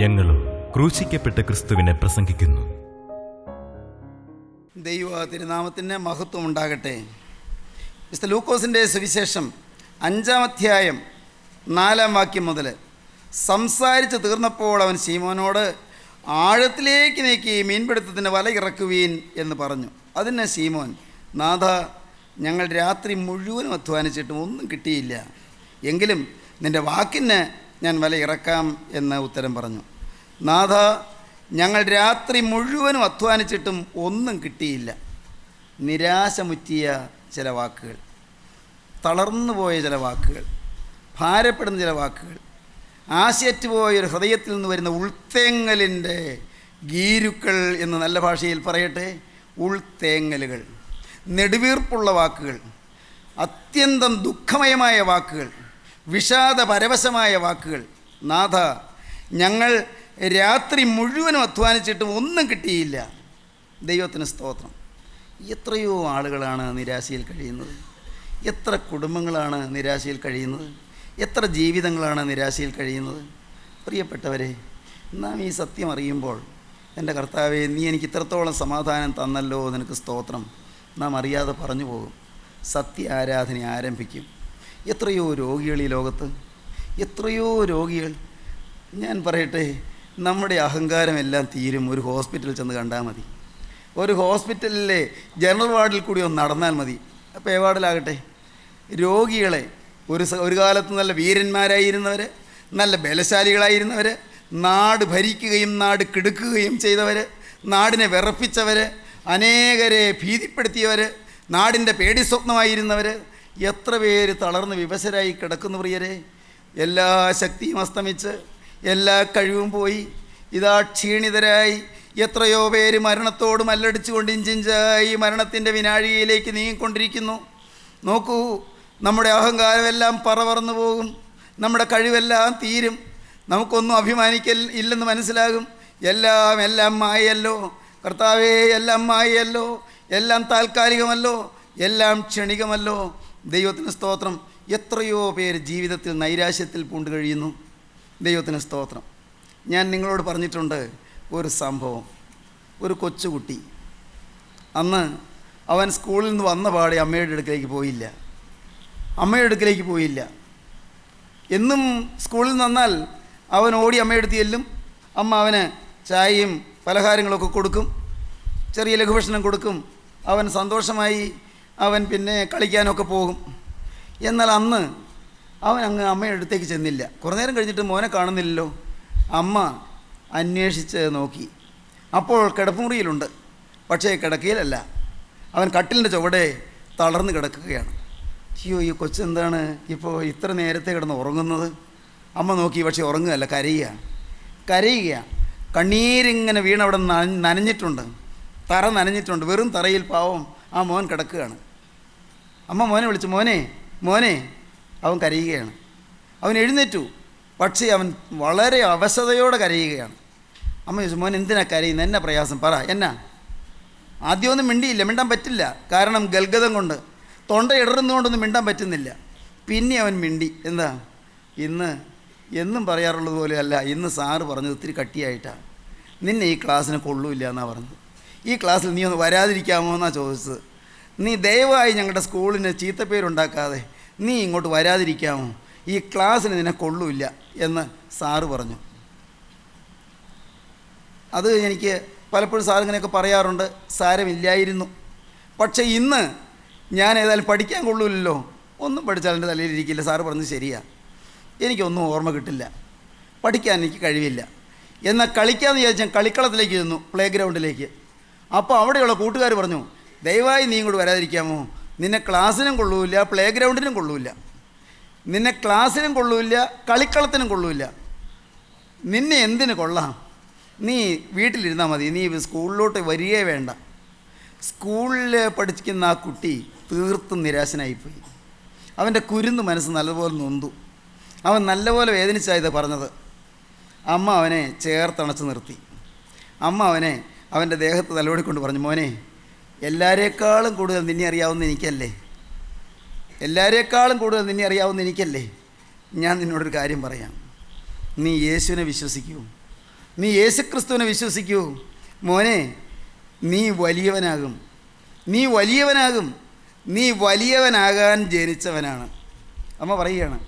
ഞങ്ങളും ക്രൂശിക്കപ്പെട്ട ക്രിസ്തുവിനെ പ്രസംഗിക്കുന്നു. ദൈവ തിരുനാമത്തിന് മഹത്വം ഉണ്ടാകട്ടെ. മിസ്റ്റർ ലൂക്കോസിൻ്റെ സുവിശേഷം 5-ാം അധ്യായം 4-ാം വാക്യം മുതൽ സംസാരിച്ച് തീർന്നപ്പോൾ അവൻ ശീമോനോട് ആഴത്തിലേക്ക് നീക്കി മീൻപിടുത്തത്തിന് വല ഇറക്കുവീൻ എന്ന് പറഞ്ഞു. അതിന് ശീമോൻ, നാഥ, ഞങ്ങൾ രാത്രി മുഴുവനും അധ്വാനിച്ചിട്ടും ഒന്നും കിട്ടിയില്ല, എങ്കിലും നിൻ്റെ വാക്കിന് ഞാൻ വല ഇറക്കാം എന്ന് ഉത്തരം പറഞ്ഞു. നാഥ, ഞങ്ങൾ രാത്രി മുഴുവനും അധ്വാനിച്ചിട്ടും ഒന്നും കിട്ടിയില്ല. നിരാശ മുറ്റിയ ചില വാക്കുകൾ, തളർന്നു പോയ ചില വാക്കുകൾ, ഭാരപ്പെടുന്ന ചില വാക്കുകൾ, ആശയറ്റുപോയൊരു ഹൃദയത്തിൽ നിന്ന് വരുന്ന ഉൾത്തേങ്ങലിൻ്റെ ഗീരുക്കൾ എന്ന് നല്ല ഭാഷയിൽ പറയട്ടെ, ഉൾത്തേങ്ങലുകൾ, നെടുവീർപ്പുള്ള വാക്കുകൾ, അത്യന്തം ദുഃഖമയമായ വാക്കുകൾ, വിഷാദപരവശമായ വാക്കുകൾ. നാഥ, ഞങ്ങൾ രാത്രി മുഴുവനും അധ്വാനിച്ചിട്ടും ഒന്നും കിട്ടിയില്ല. ദൈവത്തിന് സ്തോത്രം. എത്രയോ ആളുകളാണ് നിരാശയിൽ കഴിയുന്നത്, എത്ര കുടുംബങ്ങളാണ് നിരാശയിൽ കഴിയുന്നത്, എത്ര ജീവിതങ്ങളാണ് നിരാശയിൽ കഴിയുന്നത്. പ്രിയപ്പെട്ടവരെ, നാം ഈ സത്യം അറിയുമ്പോൾ, എൻ്റെ കർത്താവേ, നീ എനിക്ക് ഇത്രത്തോളം സമാധാനം തന്നല്ലോ, നിനക്ക് സ്തോത്രം, നാം അറിയാതെ പറഞ്ഞു പോകും. സത്യ ആരാധന ആരംഭിക്കും. എത്രയോ രോഗികൾ ഈ ലോകത്ത്, എത്രയോ രോഗികൾ. ഞാൻ പറയട്ടെ, നമ്മുടെ അഹങ്കാരമെല്ലാം തീരും ഒരു ഹോസ്പിറ്റലിൽ ചെന്ന് കണ്ടാൽ മതി. ഒരു ഹോസ്പിറ്റലിലെ ജനറൽ വാർഡിൽ കൂടി ഒന്ന് നടന്നാൽ മതി. അപ്പോൾ ഏ വാർഡിലാകട്ടെ, രോഗികളെ ഒരു കാലത്ത് നല്ല വീരന്മാരായിരുന്നവർ, നല്ല ബലശാലികളായിരുന്നവർ, നാട് ഭരിക്കുകയും നാട് കെടുക്കുകയും ചെയ്തവർ, നാടിനെ വിറപ്പിച്ചവർ, അനേകരെ ഭീതിപ്പെടുത്തിയവർ, നാടിൻ്റെ പേടി സ്വപ്നമായിരുന്നവർ, എത്ര പേര് തളർന്ന് വിവശരായി കിടക്കുന്നു പ്രിയരെ. എല്ലാ ശക്തിയും അസ്തമിച്ച് എല്ലാ കഴിവും പോയി ഇതാ ക്ഷീണിതരായി എത്രയോ പേര് മരണത്തോട് മല്ലടിച്ചുകൊണ്ട് ഇഞ്ചിഞ്ചായി മരണത്തിൻ്റെ വിനാഴികയിലേക്ക് നീങ്ങിക്കൊണ്ടിരിക്കുന്നു. നോക്കൂ, നമ്മുടെ അഹങ്കാരമെല്ലാം പറന്നു പോകും, നമ്മുടെ കഴിവെല്ലാം തീരും, നമുക്കൊന്നും അഭിമാനിക്കൽ ഇല്ലെന്ന് മനസ്സിലാകും. എല്ലാം മായല്ലോ കർത്താവേ, എല്ലാം മായല്ലോ, എല്ലാം താൽക്കാലികമല്ലോ, എല്ലാം ക്ഷണികമല്ലോ. ദൈവത്തിന് സ്തോത്രം. എത്രയോ പേര് ജീവിതത്തിൽ നൈരാശ്യത്തിൽ പൂണ്ട് കഴിയുന്നു. ദൈവത്തിന് സ്തോത്രം. ഞാൻ നിങ്ങളോട് പറഞ്ഞിട്ടുണ്ട് ഒരു സംഭവം. ഒരു കൊച്ചുകുട്ടി, അന്ന് അവൻ സ്കൂളിൽ നിന്ന് വന്ന പാടെ അമ്മയുടെ അടുക്കലേക്ക് പോയില്ല. എന്നും സ്കൂളിൽ നിന്ന് വന്നാൽ അവൻ ഓടി അമ്മയുടെ അടുത്ത് ചെല്ലും. അമ്മ അവന് ചായയും പലഹാരങ്ങളൊക്കെ കൊടുക്കും, ചെറിയ ലഘുഭക്ഷണം കൊടുക്കും. അവൻ സന്തോഷമായി അവൻ പിന്നെ കളിക്കാനൊക്കെ പോകും. എന്നാൽ അന്ന് അവൻ അങ്ങ് അമ്മയുടെ അടുത്തേക്ക് ചെന്നില്ല. കുറേ നേരം കഴിഞ്ഞിട്ട് മോനെ കാണുന്നില്ലല്ലോ. അമ്മ അന്വേഷിച്ച് നോക്കി. അപ്പോൾ കിടപ്പുമുറിയിലുണ്ട്, പക്ഷേ കിടക്കയിലല്ല. അവൻ കട്ടിലിൻ്റെ ചുവടെ തളർന്ന് കിടക്കുകയാണ്. അയ്യോ, ഈ കൊച്ചെന്താണ് ഇപ്പോൾ ഇത്ര നേരത്തെ കിടന്ന് ഉറങ്ങുന്നത്? അമ്മ നോക്കി, പക്ഷേ ഉറങ്ങുകയല്ല, കരയുകയാണ്. കരയുകയാണ്. കണ്ണീരിങ്ങനെ വീണവിടെ നനഞ്ഞിട്ടുണ്ട്, തറ നനഞ്ഞിട്ടുണ്ട്. വെറും തറയിൽ പാവം ആ മോൻ കിടക്കുകയാണ്. അമ്മ മോനെ വിളിച്ചു, മോനെ മോനെ. അവൻ കരയുകയാണ്. അവൻ എഴുന്നേറ്റു, പക്ഷേ അവൻ വളരെ അവശതയോടെ കരയുകയാണ്. അമ്മ ചോദിച്ചു, മോൻ എന്തിനാ കരയുന്നത്, എന്നാ പ്രയാസം, പറ എന്നാ. ആദ്യമൊന്നും മിണ്ടിയില്ല, മിണ്ടാൻ പറ്റില്ല, കാരണം ഗൽഗതം കൊണ്ട് തൊണ്ട ഇടറുന്നതുകൊണ്ടൊന്നും മിണ്ടാൻ പറ്റുന്നില്ല. പിന്നെ അവൻ മിണ്ടി. എന്താ, ഇന്ന് എന്നും പറയാറുള്ളത് പോലെയല്ല, ഇന്ന് സാറ് പറഞ്ഞത് ഒത്തിരി കട്ടിയായിട്ടാണ്. നിന്നെ ഈ ക്ലാസ്സിന് കൊള്ളൂല്ല എന്നാണ് പറഞ്ഞത്. ഈ ക്ലാസ്സിൽ നീ ഒന്ന് വരാതിരിക്കാമോ എന്നാണ് ചോദിച്ചത്. നീ ദയവായി ഞങ്ങളുടെ സ്കൂളിന് ചീത്തപ്പേരുണ്ടാക്കാതെ നീ ഇങ്ങോട്ട് വരാതിരിക്കാമോ, ഈ ക്ലാസ്സിന് നിന്നെ കൊള്ളൂല്ല എന്ന് സാറ് പറഞ്ഞു. അത് എനിക്ക് പലപ്പോഴും സാർ ഇങ്ങനെയൊക്കെ പറയാറുണ്ട്, സാരമില്ലായിരുന്നു. പക്ഷേ ഇന്ന് ഞാൻ ഏതായാലും പഠിക്കാൻ കൊള്ളൂല്ലോ, ഒന്നും പഠിച്ചാൽ എൻ്റെ തലയിലിരിക്കില്ല. സാറ് പറഞ്ഞത് ശരിയാണ്, എനിക്കൊന്നും ഓർമ്മ കിട്ടില്ല, പഠിക്കാൻ എനിക്ക് കഴിവില്ല. എന്നാൽ കളിക്കാമെന്ന് വിചാരിച്ചാൽ കളിക്കളത്തിലേക്ക് ചെന്നു, പ്ലേ ഗ്രൗണ്ടിലേക്ക്. അപ്പോൾ അവിടെയുള്ള കൂട്ടുകാർ പറഞ്ഞു, ദയവായി നീ ഇങ്ങോട്ട് വരാതിരിക്കാമോ, നിന്നെ ക്ലാസ്സിനും കൊള്ളൂല്ല, പ്ലേ ഗ്രൗണ്ടിനും കൊള്ളൂല്ല, നിന്നെ ക്ലാസ്സിനും കൊള്ളൂല്ല, കളിക്കളത്തിനും കൊള്ളൂല്ല, നിന്നെ എന്തിനു കൊള്ളാം, നീ വീട്ടിലിരുന്നാൽ മതി, നീ സ്കൂളിലോട്ട് വരികയേ വേണ്ട. സ്കൂളിൽ പഠിക്കുന്ന ആ കുട്ടി തീർത്തും നിരാശനായിപ്പോയി. അവൻ്റെ കുരുന്ന് മനസ്സ് നല്ലപോലെ നൊന്തു. അവൻ നല്ലപോലെ വേദനിച്ചായത് പറഞ്ഞത്. അമ്മ അവനെ ചേർത്തണച്ച് നിർത്തി. അമ്മ അവനെ അവൻ്റെ ദേഹത്ത് തലോടിക്കൊണ്ട് പറഞ്ഞു, മോനെ, എല്ലാവരേക്കാളും കൂടുതൽ നിന്നെ അറിയാവുന്ന എനിക്കല്ലേ, എല്ലാവരേക്കാളും കൂടുതൽ നിന്നെ അറിയാവുന്ന എനിക്കല്ലേ, ഞാൻ നിന്നോടൊരു കാര്യം പറയാം. നീ യേശുവിനെ വിശ്വസിക്കൂ, നീ യേശുക്രിസ്തുവിനെ വിശ്വസിക്കൂ മോനെ, നീ വലിയവനാകും, നീ വലിയവനാകും, നീ വലിയവനാകാൻ ജനിച്ചവനാണ്. അമ്മ പറയുകയാണ്,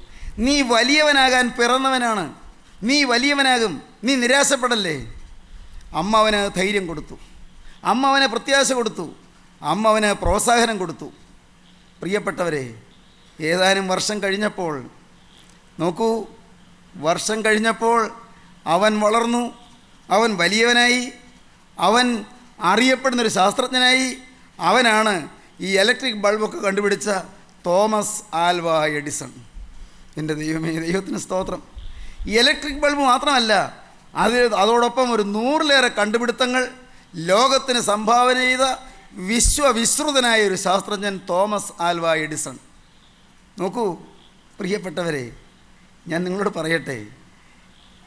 നീ വലിയവനാകാൻ പിറന്നവനാണ്, നീ വലിയവനാകും, നീ നിരാശപ്പെടല്ലേ. അമ്മ അവന് ധൈര്യം കൊടുത്തു, അമ്മ അവന് പ്രത്യാശ കൊടുത്തു, അമ്മ അവന് പ്രോത്സാഹനം കൊടുത്തു. പ്രിയപ്പെട്ടവരെ, ഏതാനും വർഷം കഴിഞ്ഞപ്പോൾ നോക്കൂ, വർഷം കഴിഞ്ഞപ്പോൾ അവൻ വളർന്നു, അവൻ വലിയവനായി, അവൻ അറിയപ്പെടുന്നൊരു ശാസ്ത്രജ്ഞനായി. അവനാണ് ഈ ഇലക്ട്രിക് ബൾബൊക്കെ കണ്ടുപിടിച്ച തോമസ് ആൽവ എഡിസൺ. എൻ്റെ ദൈവമേ, ദൈവത്തിന് സ്തോത്രം. ഈ ഇലക്ട്രിക് ബൾബ് മാത്രമല്ല, അതോടൊപ്പം ഒരു 100-ലേറെ കണ്ടുപിടുത്തങ്ങൾ ലോകത്തിന് സംഭാവന ചെയ്ത വിശ്വവിശ്രുതനായ ഒരു ശാസ്ത്രജ്ഞൻ തോമസ് ആൽവ എഡിസൺ. നോക്കൂ പ്രിയപ്പെട്ടവരെ, ഞാൻ നിങ്ങളോട് പറയട്ടെ,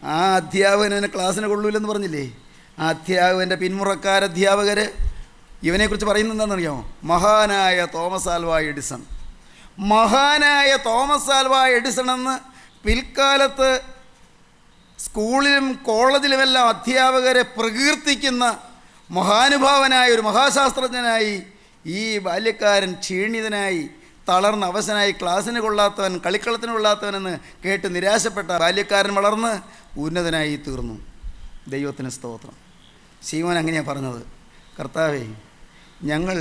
ആ അധ്യാപകനെ ക്ലാസ്സിന് കൊള്ളൂലെന്ന് പറഞ്ഞില്ലേ, ആ അധ്യാപകൻ്റെ പിന്മുറക്കാരധ്യാപകർ ഇവനെക്കുറിച്ച് പറയുന്നത് എന്താണെന്നറിയാമോ? മഹാനായ തോമസ് ആൽവ എഡിസൺ. മഹാനായ തോമസ് ആൽവ എഡിസൺ എന്ന് പിൽക്കാലത്ത് സ്കൂളിലും കോളേജിലുമെല്ലാം അധ്യാപകരെ പ്രകീർത്തിക്കുന്ന മഹാനുഭാവനായ ഒരു മഹാശാസ്ത്രജ്ഞനായി ഈ ബാല്യക്കാരൻ ക്ഷീണിതനായി, തളർന്ന അവശനായി, ക്ലാസ്സിന് കൊള്ളാത്തവൻ, കളിക്കളത്തിന് കൊള്ളാത്തവനെന്ന് കേട്ട് നിരാശപ്പെട്ട ബാല്യക്കാരൻ വളർന്ന് ഉന്നതനായി തീർന്നു. ദൈവത്തിന് സ്തോത്രം. ശീമോൻ അങ്ങനെയാണ് പറഞ്ഞത്, കർത്താവേ, ഞങ്ങൾ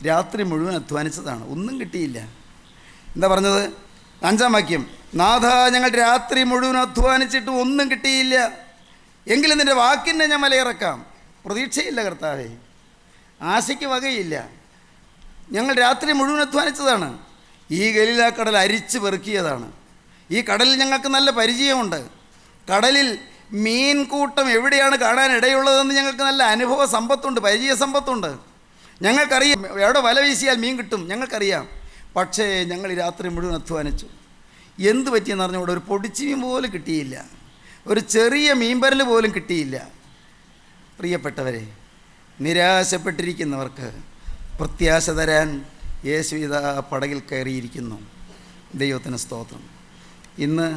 രാത്രി മുഴുവൻ അധ്വാനിച്ചതാണ്, ഒന്നും കിട്ടിയില്ല. എന്താ പറഞ്ഞത്? 5-ാം വാക്യം, നാഥ, ഞങ്ങൾ രാത്രി മുഴുവൻ അധ്വാനിച്ചിട്ട് ഒന്നും കിട്ടിയില്ല, എങ്കിലും നിൻ്റെ വാക്കിനെ ഞാൻ മലയിറക്കാം. പ്രതീക്ഷയില്ല കർത്താവേ, ആശയ്ക്ക് വകയില്ല. ഞങ്ങൾ രാത്രി മുഴുവൻ അധ്വാനിച്ചതാണ്, ഈ ഗലീലാ കടൽ അരിച്ച് പെറുക്കിയതാണ്. ഈ കടലിൽ ഞങ്ങൾക്ക് നല്ല പരിചയമുണ്ട്. കടലിൽ മീൻകൂട്ടം എവിടെയാണ് കാണാൻ ഇടയുള്ളതെന്ന് ഞങ്ങൾക്ക് നല്ല അനുഭവ സമ്പത്തുണ്ട്, പരിചയ സമ്പത്തുണ്ട്. ഞങ്ങൾക്കറിയാം എവിടെ വല വീശിയാൽ മീൻ കിട്ടും, ഞങ്ങൾക്കറിയാം. പക്ഷേ ഞങ്ങൾ ഈ രാത്രി മുഴുവൻ അധ്വാനിച്ചു. എന്ത് പറ്റിയെന്ന് പറഞ്ഞുകൂടെ, ഒരു പൊടിച്ചീൻ പോലും കിട്ടിയില്ല, ഒരു ചെറിയ മീൻപരൽ പോലും കിട്ടിയില്ല. പ്രിയപ്പെട്ടവരെ, നിരാശപ്പെട്ടിരിക്കുന്നവർക്ക് പ്രത്യാശ തരാൻ യേശു ഇതാ പടകിൽ കയറിയിരിക്കുന്നു. ദൈവത്തിന് സ്തോത്രം. ഇന്ന്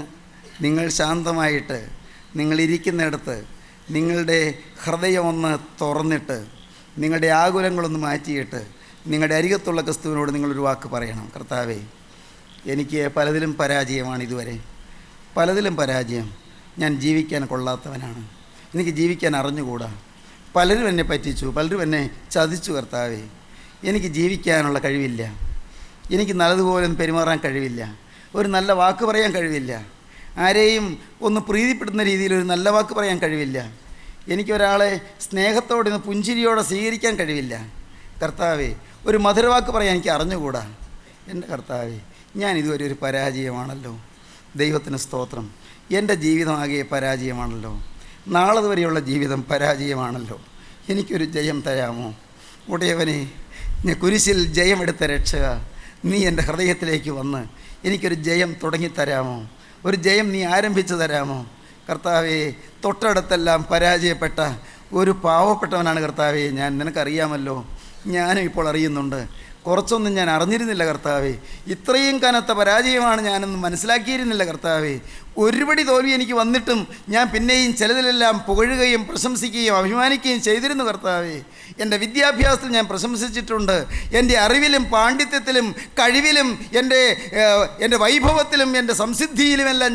നിങ്ങൾ ശാന്തമായിട്ട് നിങ്ങളിരിക്കുന്നിടത്ത് നിങ്ങളുടെ ഹൃദയം ഒന്ന് തുറന്നിട്ട്, നിങ്ങളുടെ ആകുലങ്ങളൊന്ന് മാറ്റിയിട്ട്, നിങ്ങളുടെ അരികത്തുള്ള ക്രിസ്തുവിനോട് നിങ്ങളൊരു വാക്ക് പറയണം. കർത്താവേ, എനിക്ക് പലതിലും പരാജയമാണ്, ഇതുവരെ പലതിലും പരാജയം. ഞാൻ ജീവിക്കാൻ കൊള്ളാത്തവനാണ്, എനിക്ക് ജീവിക്കാൻ അറിഞ്ഞുകൂടാ. പലരും എന്നെ പറ്റിച്ചു, പലരും എന്നെ ചതിച്ചു. കർത്താവേ, എനിക്ക് ജീവിക്കാനുള്ള കഴിവില്ല, എനിക്ക് നല്ലതുപോലെ പെരുമാറാൻ കഴിവില്ല, ഒരു നല്ല വാക്ക് പറയാൻ കഴിവില്ല, ആരെയും ഒന്ന് പ്രീതിപ്പെടുന്ന രീതിയിൽ ഒരു നല്ല വാക്ക് പറയാൻ കഴിവില്ല, എനിക്കൊരാളെ സ്നേഹത്തോടെ പുഞ്ചിരിയോടെ സ്വീകരിക്കാൻ കഴിവില്ല. കർത്താവേ, ഒരു മധുരവാക്ക് പറയാൻ എനിക്ക് അറിഞ്ഞുകൂടാ. എൻ്റെ കർത്താവേ, ഞാൻ ഇതുവരെ ഒരു പരാജയമാണല്ലോ. ദൈവത്തിന് സ്തോത്രം. എൻ്റെ ജീവിതമാകെ പരാജയമാണല്ലോ. നാളതുവരെയുള്ള ജീവിതം പരാജയമാണല്ലോ. എനിക്കൊരു ജയം തരാമോ? ഉടയവനെ, ഞാൻ കുരിശിൽ ജയമെടുത്ത രക്ഷക, നീ എൻ്റെ ഹൃദയത്തിലേക്ക് വന്ന് എനിക്കൊരു ജയം തുടങ്ങിത്തരാമോ? ഒരു ജയം നീ ആരംഭിച്ചു തരാമോ? കർത്താവേ, തൊട്ടടുത്തെല്ലാം പരാജയപ്പെട്ട ഒരു പാവപ്പെട്ടവനാണ് കർത്താവേ ഞാൻ. നിനക്കറിയാമല്ലോ, ഞാനും ഇപ്പോൾ അറിയുന്നുണ്ട്. കുറച്ചൊന്നും ഞാൻ അറിഞ്ഞിരുന്നില്ല കർത്താവേ. ഇത്രയും കനത്ത പരാജയമാണ് ഞാനൊന്നും മനസ്സിലാക്കിയിരുന്നില്ല കർത്താവേ. ഒരുപടി തോൽവി എനിക്ക് വന്നിട്ടും ഞാൻ പിന്നെയും ചിലതിലെല്ലാം പുകഴുകയും പ്രശംസിക്കുകയും അഭിമാനിക്കുകയും ചെയ്തിരുന്നു കർത്താവേ. എൻ്റെ വിദ്യാഭ്യാസത്തിൽ ഞാൻ പ്രശംസിച്ചിട്ടുണ്ട്. എൻ്റെ അറിവിലും പാണ്ഡിത്യത്തിലും കഴിവിലും എൻ്റെ വൈഭവത്തിലും എൻ്റെ സംസിദ്ധിയിലുമെല്ലാം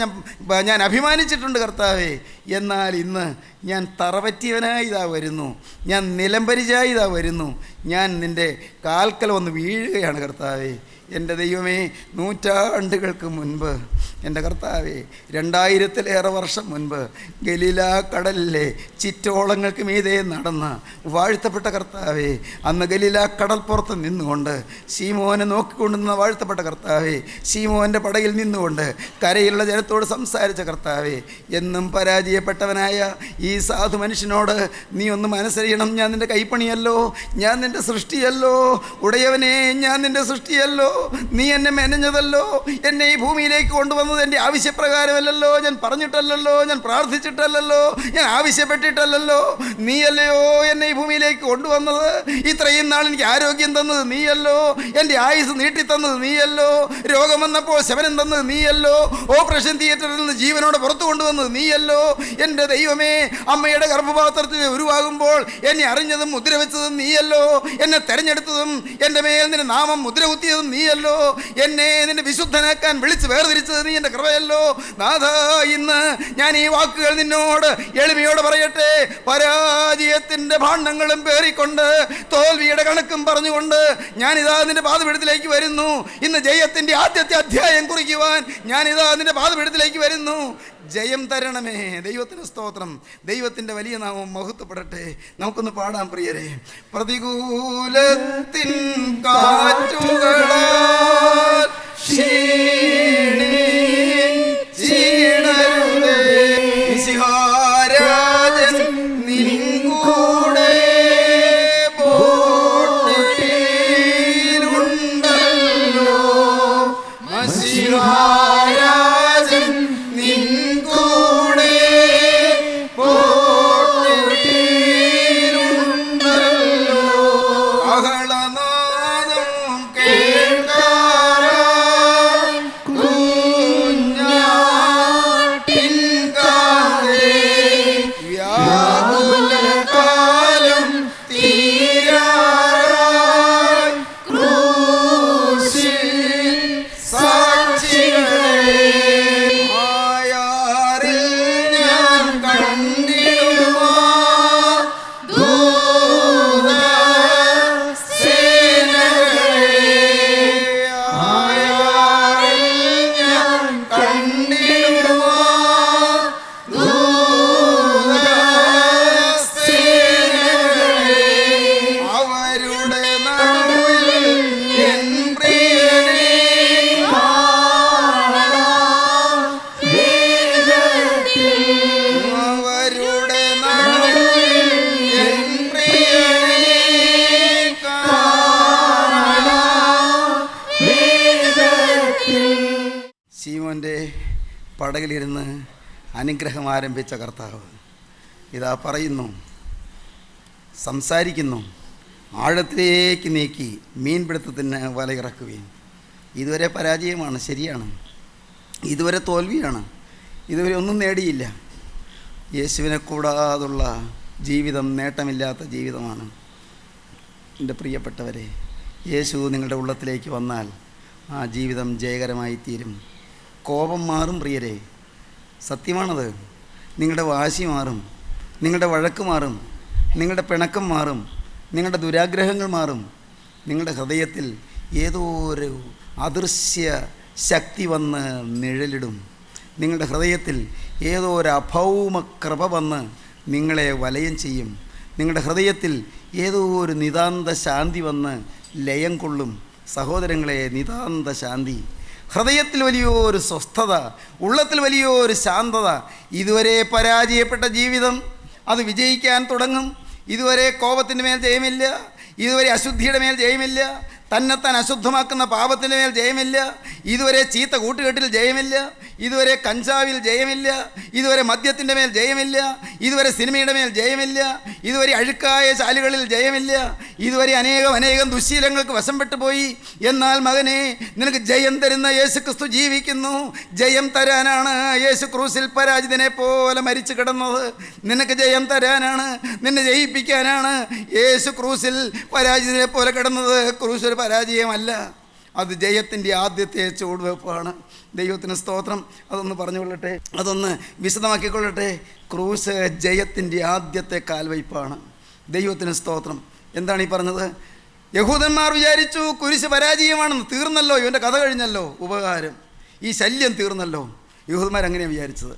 ഞാൻ അഭിമാനിച്ചിട്ടുണ്ട് കർത്താവേ. എന്നാൽ ഇന്ന് ഞാൻ തറപറ്റിയവനായി ഇതാ വരുന്നു, ഞാൻ നിലംപരിചായി ഇതാ വരുന്നു. ഞാൻ നിൻ്റെ കാൽക്കൽ വന്ന് വീഴുകയാണ് കർത്താവേ. എൻ്റെ ദൈവമേ, നൂറ്റാണ്ടുകൾക്ക് മുൻപ് എൻ്റെ കർത്താവേ, 2000-ലേറെ വർഷം മുൻപ് ഗലീല കടലിലെ ചിറ്റോളങ്ങൾക്ക് മീതെ നടന്ന വാഴ്ത്തപ്പെട്ട കർത്താവേ, അന്ന് ഗലീല കടൽപ്പുറത്ത് നിന്നുകൊണ്ട് ശീമോനെ നോക്കിക്കൊണ്ടുനിന്ന വാഴ്ത്തപ്പെട്ട കർത്താവേ, ശീമോൻ്റെ പടയിൽ നിന്നുകൊണ്ട് കരയിലുള്ള ജനത്തോട് സംസാരിച്ച കർത്താവേ, എന്നും പരാജയപ്പെട്ടവനായ ഈ സാധു മനുഷ്യനോട് നീ ഒന്ന് മനസ്സറിയണം. ഞാൻ നിൻ്റെ കൈപ്പണിയല്ലോ, ഞാൻ നിൻ്റെ സൃഷ്ടിയല്ലോ. ഉടയവനെ, ഞാൻ നിൻ്റെ സൃഷ്ടിയല്ലോ. നീ എന്നെ മെനഞ്ഞതല്ലോ. എന്നെ ഈ ഭൂമിയിലേക്ക് കൊണ്ടുവന്നത് എൻ്റെ ആവശ്യപ്രകാരമല്ലല്ലോ, ഞാൻ പറഞ്ഞിട്ടല്ലല്ലോ, ഞാൻ പ്രാർത്ഥിച്ചിട്ടല്ലല്ലോ, ഞാൻ ആവശ്യപ്പെട്ടിട്ടല്ലല്ലോ. നീയല്ലയോ എന്നെ ഈ ഭൂമിയിലേക്ക് കൊണ്ടുവന്നത്. ഇത്രയും നാൾ എനിക്ക് ആരോഗ്യം തന്നത് നീയല്ലോ, എൻ്റെ ആയുസ് നീട്ടിത്തന്നത് നീയല്ലോ, രോഗം വന്നപ്പോൾ ശമനം തന്നത് നീയല്ലോ, ഓപ്പറേഷൻ തിയേറ്ററിൽ നിന്ന് ജീവനോടെ പുറത്തു കൊണ്ടുവന്നത് നീയല്ലോ. എൻ്റെ ദൈവമേ, അമ്മയുടെ ഗർഭപാത്രത്തിൽ ഉരുവാകുമ്പോൾ എന്നെ അറിഞ്ഞതും മുദ്ര വെച്ചതും നീയല്ലോ, എന്നെ തെരഞ്ഞെടുത്തതും എൻ്റെ മേൽ നിന്റെ നാമം മുദ്ര കുത്തിയതും നീയല്ലോ, എന്നെ നിന്റെ വിശുദ്ധനാക്കാൻ വിളിച്ച് വേർതിരിച്ചത് നീ എൻ്റെ കൃപയല്ലോ. നാഥ, ഇന്ന് ഞാൻ ഈ വാക്കുകൾ നിന്നോട് എളിമയോടെ പറയട്ടെ. പരാജയത്തിൻ്റെ ഭാണ്ഡങ്ങളും പേറിക്കൊണ്ട് തോൽവിയുടെ കണക്കും പറഞ്ഞുകൊണ്ട് ഞാനിതാ നിന്റെ പാദപീഠത്തിലേക്ക് വരുന്നു. ഇന്ന് ജയത്തിൻ്റെ ആദ്യത്തെ അധ്യായം കുറിക്കുവാൻ ഞാനിതാ നിന്റെ പാദപീഠത്തിലേക്ക് വരുന്നു. ജയം തരണമേ. ദൈവത്തിന് സ്തോത്രം. ദൈവത്തിൻ്റെ വലിയ നാമം മഹത്വപ്പെടട്ടെ. നമുക്കൊന്ന് പാടാം പ്രിയരെ. പ്രതികൂലത്തിൻ കാറ്റുകളാൽ ക്ഷീണിച്ചിടരുതേ, മിശിഹാരാജൻ നിൻ കൂടെ ബോട്ടിലുണ്ടല്ലോ. മിശിഹാരാജൻ നിൻ കൂടെ ബോട്ടിലുണ്ടല്ലോ. അഹളനാദം കേൾക്കാറായി കുഞ്ഞാട്ടിൻ കാതേ, വ്യാകുലകാലം തീരാറായി ക്രൂശിൽ സാക്ഷികളെ. ആയാറിൽ ഞാൻ കണ്ടിടുമാ ദൂതസേനകളെ, ആയാറിൽ ഞാൻ കണ്ടിടുമാ ദൂതസേനകളെ. അവരുടെ നടുവിൽ എൻ പ്രിയനെ കാണാം വേഗത്തിൽ. അവരുടെ നടുവിൽ എൻ പ്രിയനെ കാണാം വേഗത്തിൽ. ശീമോൻ്റെ പടകിലിരുന്ന് അനുഗ്രഹം ആരംഭിച്ച കർത്താവ് ഇതാ പറയുന്നു, സംസാരിക്കുന്നു. ആഴത്തിലേക്ക് നീക്കി മീൻപിടുത്തത്തിന് വലയിറക്കുകയും. ഇതുവരെ പരാജയമാണ്, ശരിയാണ്. ഇതുവരെ തോൽവിയാണ്, ഇതുവരെ ഒന്നും നേടിയില്ല. യേശുവിനെ കൂടാതുള്ള ജീവിതം നേട്ടമില്ലാത്ത ജീവിതമാണ്. എൻ്റെ പ്രിയപ്പെട്ടവരെ, യേശു നിങ്ങളുടെ ഉള്ളത്തിലേക്ക് വന്നാൽ ആ ജീവിതം ജയകരമായി തീരും. കോപം മാറും പ്രിയരെ, സത്യമാണത്. നിങ്ങളുടെ വാശി മാറും, നിങ്ങളുടെ വഴക്ക് മാറും, നിങ്ങളുടെ പിണക്കം മാറും, നിങ്ങളുടെ ദുരാഗ്രഹങ്ങൾ മാറും. നിങ്ങളുടെ ഹൃദയത്തിൽ ഏതോ ഒരു അദൃശ്യ ശക്തി വന്ന് നിഴലിടും. നിങ്ങളുടെ ഹൃദയത്തിൽ ഏതോ ഒരു അഭൗമ കൃപ വന്ന് നിങ്ങളെ വലയം ചെയ്യും. നിങ്ങളുടെ ഹൃദയത്തിൽ ഏതോ ഒരു നിതാന്ത ശാന്തി വന്ന് ലയം കൊള്ളും. സഹോദരങ്ങളെ, നിതാന്ത ശാന്തി ഹൃദയത്തിൽ വലിയൊരു സ്വസ്ഥത, ഉള്ളത്തിൽ വലിയൊരു ശാന്തത. ഇതുവരെ പരാജയപ്പെട്ട ജീവിതം അത് വിജയിക്കാൻ തുടങ്ങും. ഇതുവരെ കോപത്തിൻ്റെ മേൽ ജയമില്ല, ഇതുവരെ അശുദ്ധിയുടെ മേൽ ജയമില്ല, തന്നെത്താൻ അശുദ്ധമാക്കുന്ന പാപത്തിൻ്റെ മേൽ ജയമില്ല, ഇതുവരെ ചീത്ത കൂട്ടുകെട്ടിൽ ജയമില്ല, ഇതുവരെ കഞ്ചാവിൽ ജയമില്ല, ഇതുവരെ മദ്യത്തിൻ്റെ മേൽ ജയമില്ല, ഇതുവരെ സിനിമയുടെ മേൽ ജയമില്ല, ഇതുവരെ അഴുക്കായ ചാലുകളിൽ ജയമില്ല, ഇതുവരെ അനേകം ദുശ്ശീലങ്ങൾക്ക് വശംപ്പെട്ടു പോയി. എന്നാൽ മകനെ, നിനക്ക് ജയം തരുന്ന യേശു ക്രിസ്തു ജീവിക്കുന്നു. ജയം തരാനാണ് യേശു ക്രൂസിൽ പരാജിതനെ പോലെ മരിച്ചു കിടന്നത്. നിനക്ക് ജയം തരാനാണ്, നിന്നെ ജയിപ്പിക്കാനാണ് യേശു ക്രൂസിൽ പരാജിതനെ പോലെ കിടന്നത്. ക്രൂസ് ഒരു പരാജയമല്ല, അത് ജയത്തിൻ്റെ ആദ്യത്തെ ചുവടുവെപ്പാണ്. ദൈവത്തിന് സ്തോത്രം. അതൊന്ന് പറഞ്ഞുകൊള്ളട്ടെ, അതൊന്ന് വിശദമാക്കിക്കൊള്ളട്ടെ. ക്രൂസ് ജയത്തിൻ്റെ ആദ്യത്തെ കാൽവയ്പ്പാണ്. ദൈവത്തിന് സ്തോത്രം. എന്താണ് ഈ പറഞ്ഞത്? യഹൂദന്മാർ വിചാരിച്ചു കുരിശ് പരാജയമാണെന്ന്. തീർന്നല്ലോ, ഇവൻ്റെ കഥ കഴിഞ്ഞല്ലോ, ഉപകാരം, ഈ ശല്യം തീർന്നല്ലോ. യഹൂദന്മാരങ്ങനെയാണ് വിചാരിച്ചത്.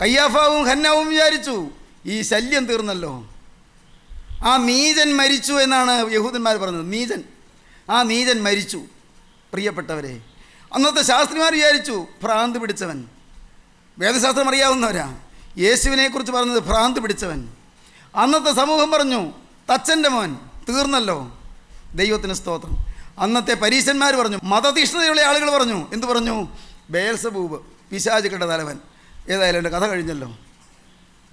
കയ്യാഫാവും ഹന്നാവും വിചാരിച്ചു ഈ ശല്യം തീർന്നല്ലോ. ആ നീചൻ മരിച്ചു എന്നാണ് യഹൂദന്മാർ പറഞ്ഞത്. ആ നീചൻ മരിച്ചു. പ്രിയപ്പെട്ടവരെ, അന്നത്തെ ശാസ്ത്രിമാർ വിചാരിച്ചു ഭ്രാന്ത് പിടിച്ചവൻ. വേദശാസ്ത്രം അറിയാവുന്നവരാ. യേശുവിനെക്കുറിച്ച് പറഞ്ഞത് ഭ്രാന്ത് പിടിച്ചവൻ. അന്നത്തെ സമൂഹം പറഞ്ഞു തച്ചൻ്റെ മോൻ, തീർന്നല്ലോ. ദൈവത്തിന് സ്തോത്രം. അന്നത്തെ പരീശന്മാർ പറഞ്ഞു, മതതീഷ്ണതയുള്ള ആളുകൾ പറഞ്ഞു, എന്തു പറഞ്ഞു? ബേൽസബൂബ്, പിശാചുക്കളുടെ തലവൻ. ഏതായാലും എൻ്റെ കഥ കഴിഞ്ഞല്ലോ.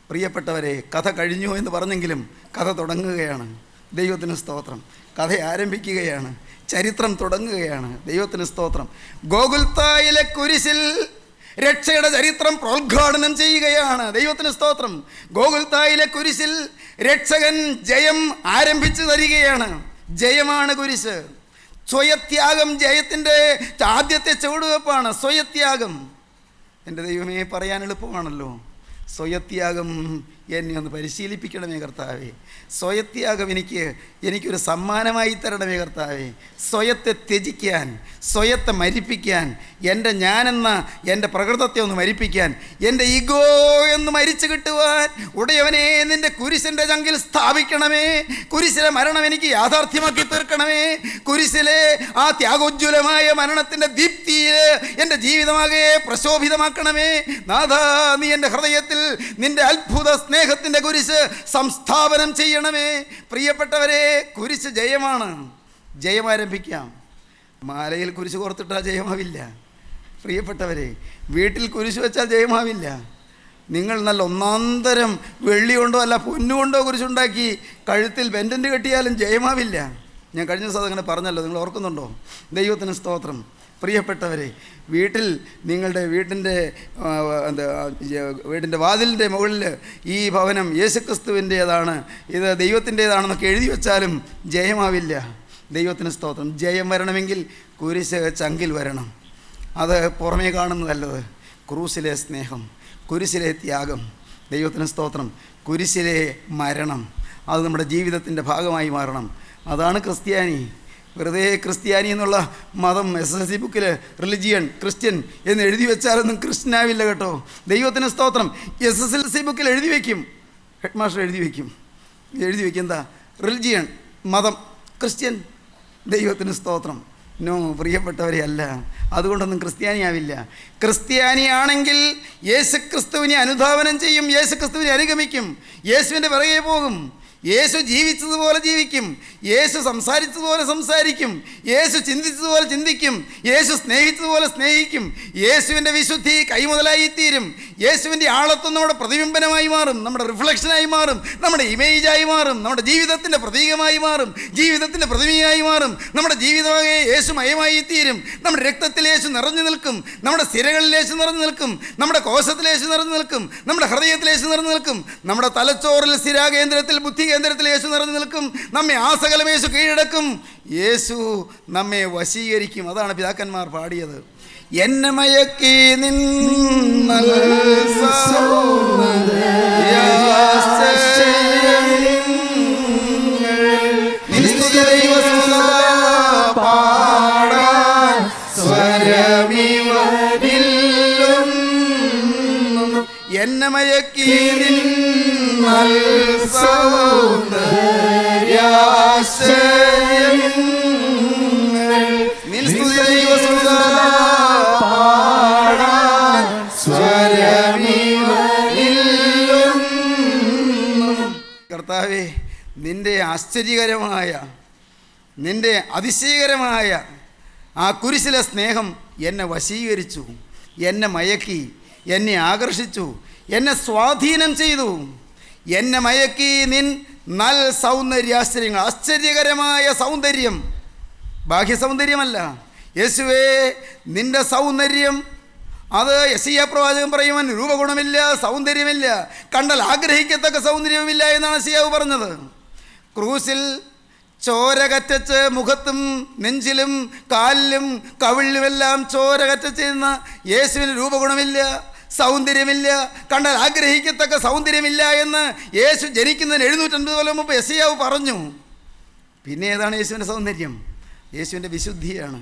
പ്രിയപ്പെട്ടവരെ, കഥ കഴിഞ്ഞു എന്ന് പറഞ്ഞെങ്കിലും കഥ തുടങ്ങുകയാണ്. ദൈവത്തിന് സ്തോത്രം. കഥ ആരംഭിക്കുകയാണ്, ചരിത്രം തുടങ്ങുകയാണ്. ദൈവത്തിന് സ്തോത്രം. ഗോകുൽത്തായിലെ കുരിശിൽ രക്ഷയുടെ ചരിത്രം പ്രോദ്ഘാടനം ചെയ്യുകയാണ്. ദൈവത്തിന് സ്തോത്രം. ഗോകുൽത്തായിലെ കുരിശിൽ രക്ഷകൻ ജയം ആരംഭിച്ചു തരികയാണ്. ജയമാണ് കുരിശ്. സ്വയത്യാഗം ജയത്തിൻ്റെ ആദ്യത്തെ ചുവടുവെപ്പാണ്. സ്വയത്യാഗം. എൻ്റെ ദൈവമേ, പറയാൻ എളുപ്പമാണല്ലോ. സ്വയത്യാഗം എന്നെ ഒന്ന് പരിശീലിപ്പിക്കണമേ കർത്താവേ. സ്വയത്യാഗം എനിക്കൊരു സമ്മാനമായി തരണമേ കർത്താവേ. സ്വയത്തെ ത്യജിക്കാൻ, സ്വയത്തെ മരിപ്പിക്കാൻ, എൻ്റെ ഞാനെന്ന എൻ്റെ പ്രകൃതത്തെ ഒന്ന് മരിപ്പിക്കാൻ, എൻ്റെ ഈഗോ എന്ന് മരിച്ചു കിട്ടുവാൻ ഉടയവനെ നിൻ്റെ കുരിശിൻ്റെ ചങ്കിൽ സ്ഥാപിക്കണമേ. കുരിശിലെ മരണം എനിക്ക് യാഥാർത്ഥ്യമാക്കി തീർക്കണമേ. കുരിശിലെ ആ ത്യാഗോജ്വലമായ മരണത്തിൻ്റെ ദീപ്തിയിൽ എൻ്റെ ജീവിതമാകെ പ്രശോഭിതമാക്കണമേ. നാഥാ, നീ എൻ്റെ ഹൃദയത്തിൽ നിൻ്റെ അത്ഭുത സ്നേഹത്തിൻ്റെ കുരിശ് സംസ്ഥാപനം ചെയ്യണമേ. പ്രിയപ്പെട്ടവരെ, കുരിശ് ജയമാണ്. ജയമാരംഭിക്കാം. മാലയിൽ കുരിശ് കോർത്തിട്ടാൽ ജയമാവില്ല. പ്രിയപ്പെട്ടവരെ, വീട്ടിൽ കുരിശ് വെച്ചാൽ ജയമാവില്ല. നിങ്ങൾ നല്ല ഒന്നാന്തരം വെള്ളി കൊണ്ടോ അല്ല പൊന്നുകൊണ്ടോ കുരിശുണ്ടാക്കി കഴുത്തിൽ പെൻഡൻ്റ് കെട്ടിയാലും ജയമാവില്ല. ഞാൻ കഴിഞ്ഞ ദിവസം അങ്ങനെ പറഞ്ഞല്ലോ, നിങ്ങൾ ഓർക്കുന്നുണ്ടോ? ദൈവത്തിന് സ്തോത്രം. പ്രിയപ്പെട്ടവരെ, വീട്ടിൽ നിങ്ങളുടെ വീടിൻ്റെ വാതിലിൻ്റെ മുകളിൽ ഈ ഭവനം യേശുക്രിസ്തുവിൻ്റേതാണ്, ഇത് ദൈവത്തിൻ്റേതാണെന്നൊക്കെ എഴുതി വെച്ചാലും ജയമാവില്ല. ദൈവത്തിന് സ്തോത്രം. ജയം വരണമെങ്കിൽ കുരിശ് ചങ്കിൽ വരണം. അത് പുറമേ കാണുന്നതല്ലത്. ക്രൂസിലെ സ്നേഹം, കുരിശിലെ ത്യാഗം. ദൈവത്തിന് സ്തോത്രം. കുരിശിലെ മരണം, അത് നമ്മുടെ ജീവിതത്തിൻ്റെ ഭാഗമായി മാറണം. അതാണ് ക്രിസ്ത്യാനി. വെറുതെ ക്രിസ്ത്യാനി എന്നുള്ള മതം SSLC ബുക്കിൽ റിലിജിയൻ, ക്രിസ്ത്യൻ എന്ന് എഴുതി വെച്ചാലൊന്നും ക്രിസ്ത്യനാവില്ല കേട്ടോ. ദൈവത്തിന് സ്തോത്രം. SSLC ബുക്കിൽ എഴുതി വയ്ക്കും, ഹെഡ് മാസ്റ്റർ എഴുതി വയ്ക്കും എന്താ? റിലിജിയൻ, മതം, ക്രിസ്ത്യൻ. ദൈവത്തിന് സ്തോത്രം. നോ, പ്രിയപ്പെട്ടവരെ, അല്ല. അതുകൊണ്ടൊന്നും ക്രിസ്ത്യാനിയാവില്ല. ക്രിസ്ത്യാനിയാണെങ്കിൽ യേശുക്രിസ്തുവിനെ അനുധാവനം ചെയ്യും, യേശുക്രിസ്തുവിനെ അനുഗമിക്കും, യേശുവിൻ്റെ പിറകെ പോകും. യേശു ജീവിച്ചതുപോലെ ജീവിക്കും, യേശു സംസാരിച്ചതുപോലെ സംസാരിക്കും, യേശു ചിന്തിച്ചതുപോലെ ചിന്തിക്കും, യേശു സ്നേഹിച്ചതുപോലെ സ്നേഹിക്കും. യേശുവിൻ്റെ വിശുദ്ധി കൈമുതലായിത്തീരും. യേശുവിൻ്റെ ആളത്വം നമ്മുടെ പ്രതിബിംബനമായി മാറും, നമ്മുടെ റിഫ്ലക്ഷനായി മാറും, നമ്മുടെ ഇമേജായി മാറും, നമ്മുടെ ജീവിതത്തിൻ്റെ പ്രതീകമായി മാറും, ജീവിതത്തിൻ്റെ പ്രതിമയായി മാറും. നമ്മുടെ ജീവിതമാകെ യേശുമയമായി തീരും. നമ്മുടെ രക്തത്തിൽ യേശു നിറഞ്ഞു നിൽക്കും, നമ്മുടെ സിരകളിൽ യേശു നിറഞ്ഞു നിൽക്കും, നമ്മുടെ കോശത്തിൽ യേശു നിറഞ്ഞു നിൽക്കും, നമ്മുടെ ഹൃദയത്തിൽ യേശു നിറഞ്ഞു നിൽക്കും, നമ്മുടെ തലച്ചോറിൽ സ്ഥിരാകേന്ദ്രത്തിൽ ബുദ്ധി കേന്ദ്രത്തിൽ യേശു നിറഞ്ഞു നിൽക്കും. നമ്മെ ആസകലം യേശു കീഴടക്കും. യേശു നമ്മെ വശീകരിക്കും. അതാണ് പിതാക്കന്മാർ പാടിയത്. എന്നെ മയക്കി നിന്നൽ എന്നെ മയക്കി നിന്നൽ സൗന്ദര്യാശയങ്ങൾ നിൻ സ്തുതി ദൈവസുതരാ കർത്താവേ, നിൻ്റെ ആശ്ചര്യകരമായ, നിൻ്റെ അതിശയകരമായ ആ കുരിശിലെ സ്നേഹം എന്നെ വശീകരിച്ചു, എന്നെ മയക്കി, എന്നെ ആകർഷിച്ചു, എന്നെ സ്വാധീനം ചെയ്തു. എന്നെ മയക്കി നിൻ നൽ സൗന്ദര്യാശ്ചര്യങ്ങൾ. ആശ്ചര്യകരമായ സൗന്ദര്യം, ബാഹ്യ സൗന്ദര്യമല്ല. യേശുവേ, നിൻ്റെ സൗന്ദര്യം അത് യെശയ്യാ പ്രവാചകൻ പറയുവാൻ രൂപഗുണമില്ല, സൗന്ദര്യമില്ല, കണ്ടാൽ ആഗ്രഹിക്കത്തക്ക സൗന്ദര്യവുമില്ല എന്നാണ് യെശയ്യാവ് പറഞ്ഞത്. ക്രൂസിൽ ചോര കറ്റച്ച് മുഖത്തും നെഞ്ചിലും കാലിലും കവിളിലുമെല്ലാം ചോര കറ്റച്ചിരുന്ന യേശുവിന് രൂപഗുണമില്ല, സൗന്ദര്യമില്ല, കണ്ടാൽ ആഗ്രഹിക്കത്തക്ക സൗന്ദര്യമില്ല എന്ന് യേശു ജനിക്കുന്നതിന് 750 കൊല്ലം മുമ്പ് യെശയ്യാവ് പറഞ്ഞു. പിന്നെ ഏതാണ് യേശുവിൻ്റെ സൗന്ദര്യം? യേശുവിൻ്റെ വിശുദ്ധിയാണ്,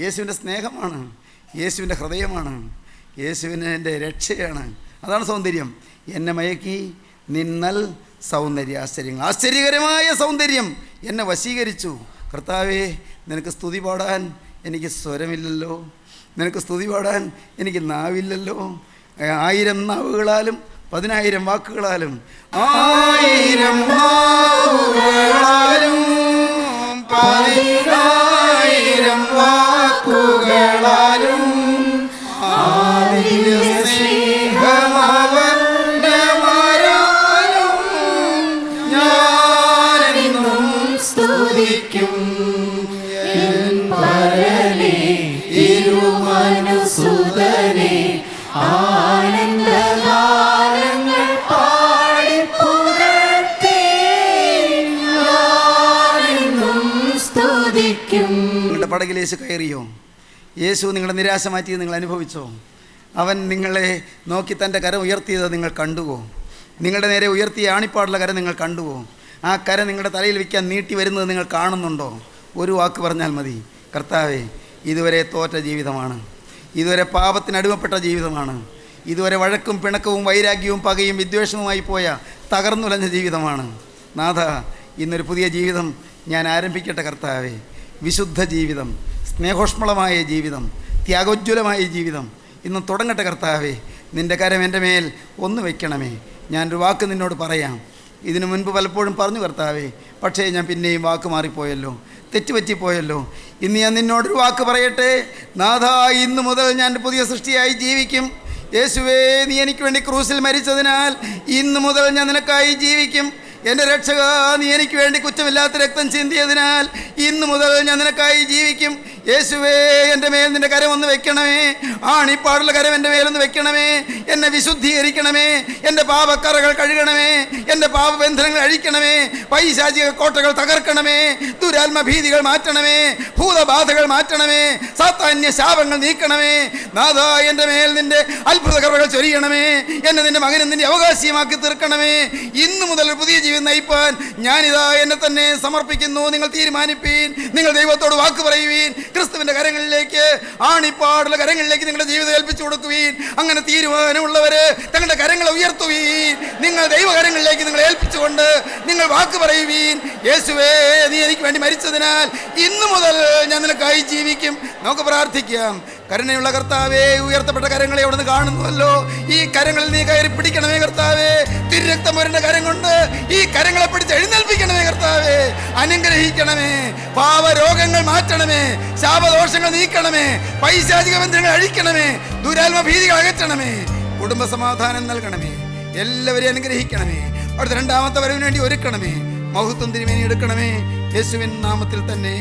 യേശുവിൻ്റെ സ്നേഹമാണ്, യേശുവിൻ്റെ ഹൃദയമാണ്, യേശുവിൻ്റെ രക്ഷയാണ്. അതാണ് സൗന്ദര്യം. എന്നെ മയക്കി നിന്നൽ സൗന്ദര്യാശ്ചര്യങ്ങൾ. ആശ്ചര്യകരമായ സൗന്ദര്യം എന്നെ വശീകരിച്ചു. കർത്താവേ, നിനക്ക് സ്തുതി പാടാൻ എനിക്ക് സ്വരമില്ലല്ലോ, നിനക്ക് സ്തുതി പാടാൻ എനിക്ക് നാവില്ലല്ലോ. 1000 നാവുകളാലും 10,000 വാക്കുകളാലും 1000 നാവുകളാലും 10,000 വാക്കുകളാലും സ്നേഹമവന്റെ മരാലും ഞാനെന്നും സ്തുതിക്കും. തിരുമനുസുതനെ ആനന്ദഗാനങ്ങൾ പാടിപ്പുകഴ്ത്തി ഞാനെന്നും സ്തുതിക്കും. നിങ്ങളുടെ പടകിൽ യേശു കയറിയോ? യേശു നിങ്ങളുടെ നിരാശ മാറ്റിയത് നിങ്ങൾ അനുഭവിച്ചോ? അവൻ നിങ്ങളെ നോക്കി തൻ്റെ കരം ഉയർത്തിയത് നിങ്ങൾ കണ്ടുവോ? നിങ്ങളുടെ നേരെ ഉയർത്തിയ ആണിപ്പാടുള്ള കരം നിങ്ങൾ കണ്ടുവോ? ആ കരം നിങ്ങളുടെ തലയിൽ വയ്ക്കാൻ നീട്ടി വരുന്നത് നിങ്ങൾ കാണുന്നുണ്ടോ? ഒരു വാക്ക് പറഞ്ഞാൽ മതി, കർത്താവേ, ഇതുവരെ തോറ്റ ജീവിതമാണ്, ഇതുവരെ പാപത്തിന് അടിമപ്പെട്ട ജീവിതമാണ്, ഇതുവരെ വഴക്കും പിണക്കവും വൈരാഗ്യവും പകയും വിദ്വേഷവുമായി പോയ തകർന്നുലഞ്ഞ ജീവിതമാണ്. നാഥ, ഇന്നൊരു പുതിയ ജീവിതം ഞാൻ ആരംഭിക്കട്ടെ കർത്താവേ. വിശുദ്ധ ജീവിതം, സ്നേഹോഷ്മളമായ ജീവിതം, ത്യാഗോജ്വലമായ ജീവിതം ഇന്ന് തുടങ്ങട്ടെ കർത്താവേ. നിൻ്റെ കരം എൻ്റെ മേൽ ഒന്ന് വയ്ക്കണമേ. ഞാനൊരു വാക്ക് നിന്നോട് പറയാം. ഇതിനു മുൻപ് പലപ്പോഴും പറഞ്ഞു കർത്താവേ, പക്ഷേ ഞാൻ പിന്നെയും വാക്ക് മാറിപ്പോയല്ലോ, തെറ്റുപറ്റിപ്പോയല്ലോ. ഇന്ന് ഞാൻ നിന്നോടൊരു വാക്ക് പറയട്ടെ. നാഥ, ഇന്നു മുതൽ ഞാൻ പുതിയ സൃഷ്ടിയായി ജീവിക്കും. യേശുവേ, നീ എനിക്ക് വേണ്ടി ക്രൂസിൽ മരിച്ചതിനാൽ ഇന്നു മുതൽ ഞാൻ നിനക്കായി ജീവിക്കും. എൻ്റെ രക്ഷക, നീ എനിക്ക് വേണ്ടി കുറ്റമില്ലാത്ത രക്തം ചിന്തിയതിനാൽ ഇന്നു മുതൽ ഞാൻ നിനക്കായി ജീവിക്കും. യേശുവേ, എൻ്റെ മേൽ നിൻ്റെ കരം ഒന്ന് വെക്കണമേ. ആണിപ്പാടുള്ള കരം എൻ്റെ മേലൊന്ന് വെക്കണമേ. എന്നെ വിശുദ്ധീകരിക്കണമേ. എൻ്റെ പാപക്കറകൾ കഴുകണമേ. എൻ്റെ പാപബന്ധനങ്ങൾ അഴിക്കണമേ. പൈശാചിക കോട്ടകൾ തകർക്കണമേ. ദുരാത്മഭീതികൾ മാറ്റണമേ. ഭൂതബാധകൾ മാറ്റണമേ. സാത്താന്യ ശാപങ്ങൾ നീക്കണമേ. നാഥ, എൻ്റെ മേൽ നിൻ്റെ അത്ഭുത കൃപകൾ ചൊരിയണമേ. എന്നെ നിൻ്റെ മകനും നിൻ്റെ അവകാശിയുമാക്കി തീർക്കണമേ. ഇന്നു മുതൽ ഒരു പുതിയ ജീവിതം നയിപ്പാൻ ഞാനിതാ എന്നെ തന്നെ സമർപ്പിക്കുന്നു. നിങ്ങൾ തീരുമാനിപ്പീൻ. നിങ്ങൾ ദൈവത്തോട് വാക്ക് പറയുവീൻ. ക്രിസ്തുവിൻ്റെ കരങ്ങളിലേക്ക്, ആണിപ്പാടുള്ള കരങ്ങളിലേക്ക് നിങ്ങളുടെ ജീവിതം ഏൽപ്പിച്ചു കൊടുക്കുവീൻ. അങ്ങനെ തീരുമാനമുള്ളവര് തങ്ങളുടെ കരങ്ങളെ ഉയർത്തുവീൻ. നിങ്ങൾ ദൈവകരങ്ങളിലേക്ക് നിങ്ങൾ ഏൽപ്പിച്ചുകൊണ്ട് നിങ്ങൾ വാക്ക് പറയുവീൻ. യേശുവേ, നീ എനിക്ക് വേണ്ടി മരിച്ചതിനാൽ ഇന്നു മുതൽ ഞാൻ നിനക്കായി ജീവിക്കും. നമുക്ക് പ്രാർത്ഥിക്കാം. കരുണയുള്ള കർത്താവേ, ഉയർത്തപ്പെട്ട കരങ്ങളെ അവിടെ നിന്ന് കാണുന്നുവല്ലോ. ഈ കരങ്ങളിൽ നീ കയറി പിടിക്കണമേ കർത്താവേ. തിരുരക്തം വരേണ്ട കരം കൊണ്ട് ഈ കരങ്ങളെ പിടിച്ച് എഴുന്നേൽപ്പിക്കണമേ കർത്താവേ. അനുഗ്രഹിക്കണമേ. പാവരോഗങ്ങൾ മാറ്റണമേ. ശാപദോഷങ്ങൾ നീക്കണമേ. പൈശാചിക ബന്ധനങ്ങൾ അഴിക്കണമേ. ദുരാത്മഭീതികൾ അകറ്റണമേ. കുടുംബ സമാധാനം നൽകണമേ. എല്ലാവരെയും അനുഗ്രഹിക്കണമേ. അവിടുത്തെ 2ാമത്തെ വരവിന് വേണ്ടി ഒരുക്കണമേ. മഹത്വം തിരുമേനി എടുക്കണമേ. യേശുവിൻ നാമത്തിൽ തന്നെ.